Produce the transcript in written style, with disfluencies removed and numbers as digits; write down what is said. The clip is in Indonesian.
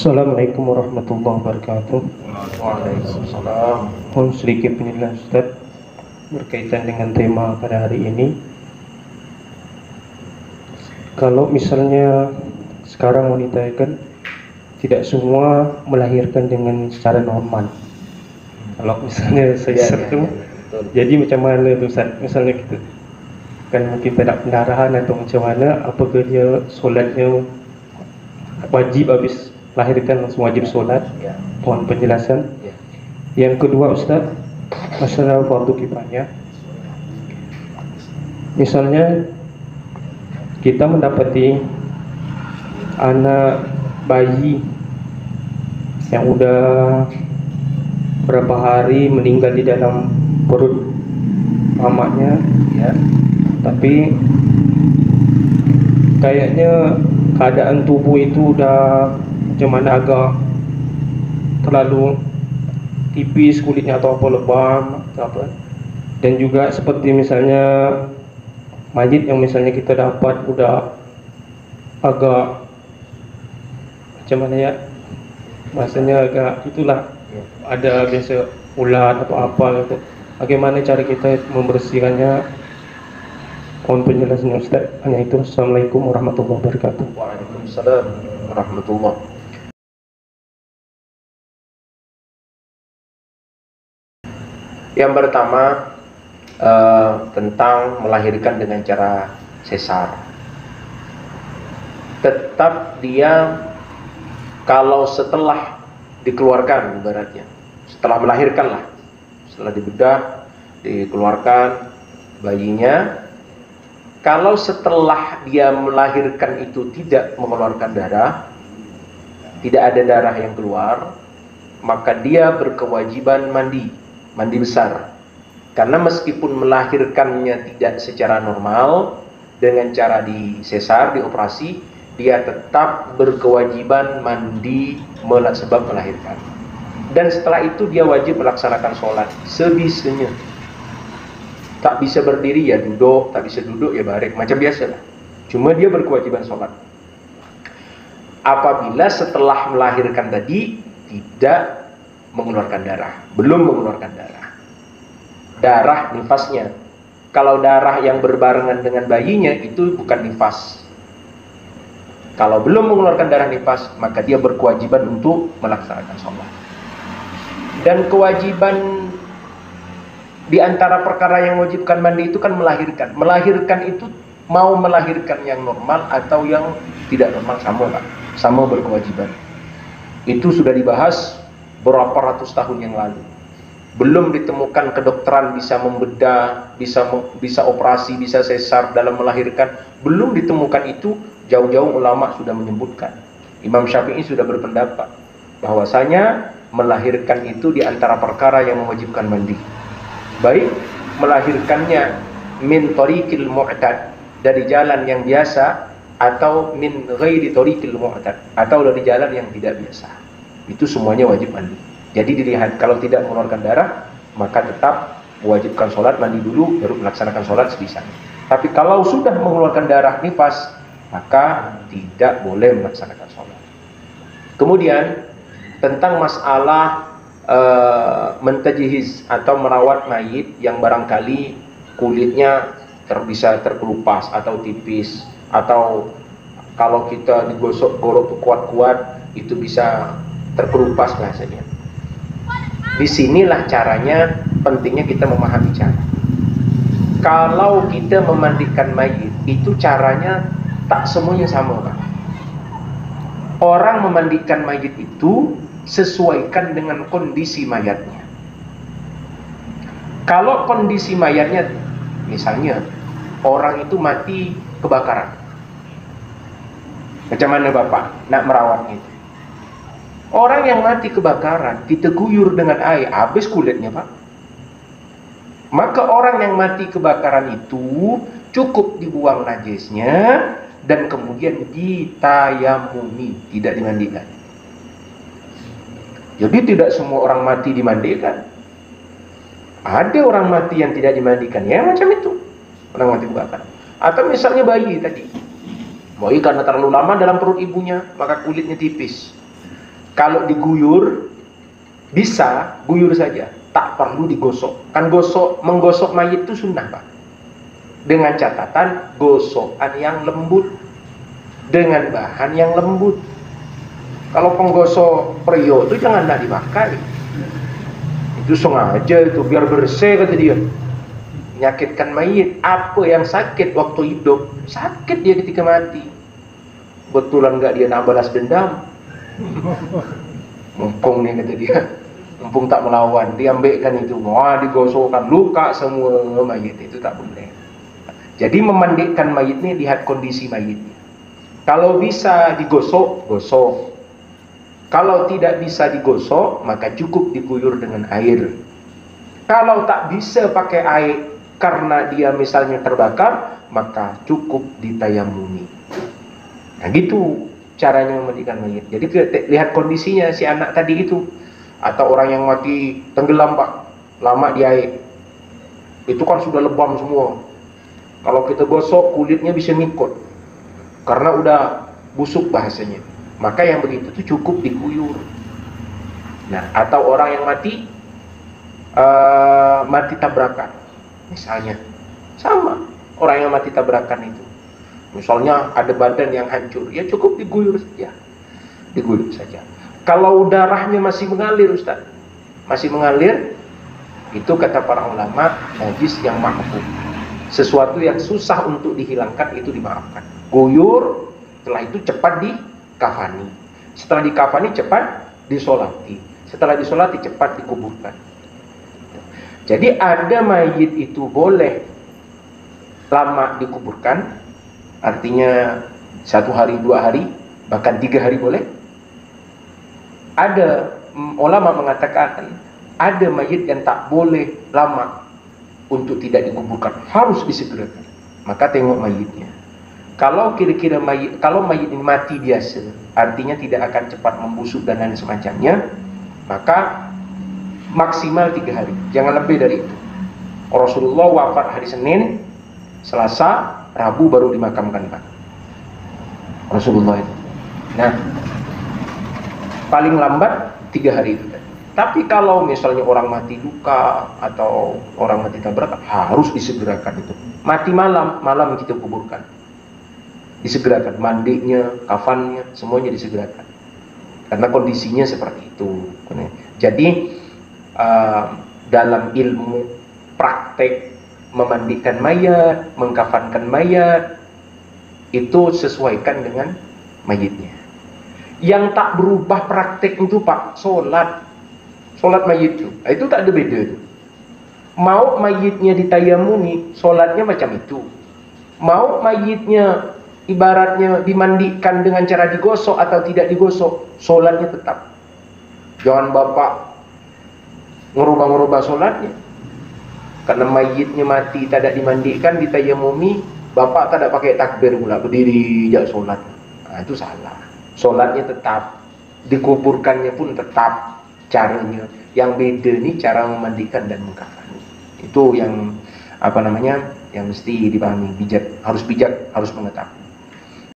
Assalamualaikum warahmatullahi wabarakatuh. Waalaikumsalam. Mohon sedikit penjelasan Ustaz berkaitan dengan tema pada hari ini. Kalau misalnya sekarang wanita kan tidak semua melahirkan dengan secara normal. Kalau misalnya saya seru, jadi macam mana tuh Ustaz? Misalnya kita kan mungkin tidak pendarahan atau macam mana, apakah dia solatnya wajib habis lahirkan langsung wajib solat? Ya. Mohon penjelasan. Ya. Yang kedua Ustaz, masalah fardu kifayah. Misalnya kita mendapati anak bayi yang udah berapa hari meninggal di dalam perut mamanya, Ya. tapi kayaknya keadaan tubuh itu udah macam mana, agak terlalu tipis kulitnya atau apa, lebam atau apa. Dan juga seperti misalnya mayit yang misalnya kita dapat udah agak macam mana ya, rasanya agak itulah, ada biasa ulat atau apa gitu. Bagaimana cara kita membersihkannya? Mohon penjelasannya Ustaz. Hanya itu. Assalamualaikum warahmatullahi wabarakatuh. Waalaikumsalam warahmatullahi. Yang pertama tentang melahirkan dengan cara sesar. Tetap dia kalau setelah dikeluarkan, ibaratnya setelah melahirkan lah, setelah dibedah, dikeluarkan bayinya, kalau setelah dia melahirkan itu tidak mengeluarkan darah, tidak ada darah yang keluar, maka dia berkewajiban mandi besar. Karena meskipun melahirkannya tidak secara normal, dengan cara disesar, dioperasi, dia tetap berkewajiban mandi sebab melahirkan. Dan setelah itu dia wajib melaksanakan sholat sebisanya. Tak bisa berdiri ya duduk, tak bisa duduk ya baring, macam biasa lah. Cuma dia berkewajiban sholat. Apabila setelah melahirkan tadi tidak mengeluarkan darah, belum mengeluarkan darah nifasnya. Kalau darah yang berbarengan dengan bayinya itu bukan nifas. Kalau belum mengeluarkan darah nifas, maka dia berkewajiban untuk melaksanakan sholat. Dan kewajiban di antara perkara yang mewajibkan mandi itu kan melahirkan. Melahirkan itu mau melahirkan yang normal atau yang tidak normal, sama lah, sama berkewajiban. Itu sudah dibahas berapa ratus tahun yang lalu. Belum ditemukan kedokteran bisa membedah, bisa operasi, bisa sesar dalam melahirkan. Belum ditemukan itu, jauh-jauh ulama sudah menyebutkan. Imam Syafi'i sudah berpendapat bahwasanya melahirkan itu di antara perkara yang mewajibkan mandi. Baik melahirkannya min tariqil mu'tad, dari jalan yang biasa, atau min ghairi tariqil mu'tad, atau dari jalan yang tidak biasa. Itu semuanya wajib mandi. Jadi dilihat, kalau tidak mengeluarkan darah, maka tetap mewajibkan sholat, mandi dulu, baru melaksanakan sholat sebisanya. Tapi kalau sudah mengeluarkan darah nifas, maka tidak boleh melaksanakan sholat. Kemudian tentang masalah mentajhiz atau merawat mayit yang barangkali kulitnya bisa terkelupas atau tipis, atau kalau kita digosok-gorok kuat-kuat itu bisa terkelupas bahasanya. Disinilah caranya, pentingnya kita memahami cara. Kalau kita memandikan mayit, itu caranya tak semuanya sama, Pak. Orang memandikan mayit itu sesuaikan dengan kondisi mayatnya. Kalau kondisi mayatnya, misalnya orang itu mati kebakaran, macam mana Bapak nak merawatnya itu? Orang yang mati kebakaran, kita guyur dengan air, habis kulitnya, Pak. Maka orang yang mati kebakaran itu cukup dibuang najisnya dan kemudian ditayamumi, tidak dimandikan. Jadi tidak semua orang mati dimandikan. Ada orang mati yang tidak dimandikan, ya macam itu. Orang mati kebakaran. Atau misalnya bayi tadi, bayi karena terlalu lama dalam perut ibunya, maka kulitnya tipis. Kalau diguyur, bisa guyur saja, tak perlu digosok. Kan menggosok mayit itu sunnah, Pak. Dengan catatan gosokan yang lembut, dengan bahan yang lembut. Kalau penggosok prio itu jangan dipakai. Itu sengaja itu biar bersih kata dia. Menyakitkan mayit. Apa yang sakit waktu hidup, sakit dia ketika mati. Betulan nggak dia nak balas dendam. Mumpung nih kata dia, mumpung tak melawan, diambilkan itu, wah digosokkan, luka semua mayit, itu tak boleh. Jadi memandikan mayit ini lihat kondisi mayitnya. Kalau bisa digosok, gosok. Kalau tidak bisa digosok, maka cukup diguyur dengan air. Kalau tak bisa pakai air karena dia misalnya terbakar, maka cukup ditayamumi. Nah gitu caranya memandikan mayit. Jadi lihat kondisinya si anak tadi itu, atau orang yang mati tenggelam, Pak, lama di air, itu kan sudah lebam semua. Kalau kita gosok kulitnya bisa ngikut karena udah busuk bahasanya. Maka yang begitu itu cukup diguyur. Nah, atau orang yang mati tabrakan misalnya, sama orang yang mati tabrakan itu, misalnya ada badan yang hancur, ya cukup diguyur saja. Diguyur saja. Kalau darahnya masih mengalir, Ustaz, masih mengalir, itu kata para ulama najis yang mahfuz. Sesuatu yang susah untuk dihilangkan itu dimaafkan. Guyur, setelah itu cepat dikafani. Setelah dikafani cepat disolati. Setelah disolati cepat dikuburkan. Jadi ada mayit itu boleh lama dikuburkan, artinya 1 hari, 2 hari, bahkan 3 hari boleh. Ada ulama mengatakan ada mayit yang tak boleh lama untuk tidak dikuburkan, harus disegerakan. Maka tengok mayitnya. Kalau kira-kira kalau mayit ini mati biasa, artinya tidak akan cepat membusuk dan lain semacamnya, maka maksimal 3 hari, jangan lebih dari itu. Rasulullah wafat hari Senin, Selasa, Rabu baru dimakamkan, Pak, Rasulullah itu. Nah, paling lambat 3 hari itu. Tapi kalau misalnya orang mati duka atau orang mati tabrakan, harus disegerakan itu. Mati malam kita kuburkan. Disegerakan, mandinya, kafannya, semuanya disegerakan. Karena kondisinya seperti itu. Jadi dalam ilmu praktek memandikan mayat, mengkafankan mayat, itu sesuaikan dengan mayitnya. Yang tak berubah praktek itu, Pak, sholat mayit itu tak ada beda itu. Mau mayitnya ditayamuni, sholatnya macam itu. Mau mayitnya ibaratnya dimandikan dengan cara digosok atau tidak digosok, sholatnya tetap. Jangan Bapak ngerubah-ngerubah sholatnya. Karena mayitnya mati tidak dimandikan, ditayamumi, Bapak tidak pakai takbir pula, berdiri jak sholat. Nah, itu salah. Sholatnya tetap, dikuburkannya pun tetap. Caranya yang beda nih cara memandikan dan mengkafani. Itu yang yang mesti dipahami, harus bijak, harus mengetahui.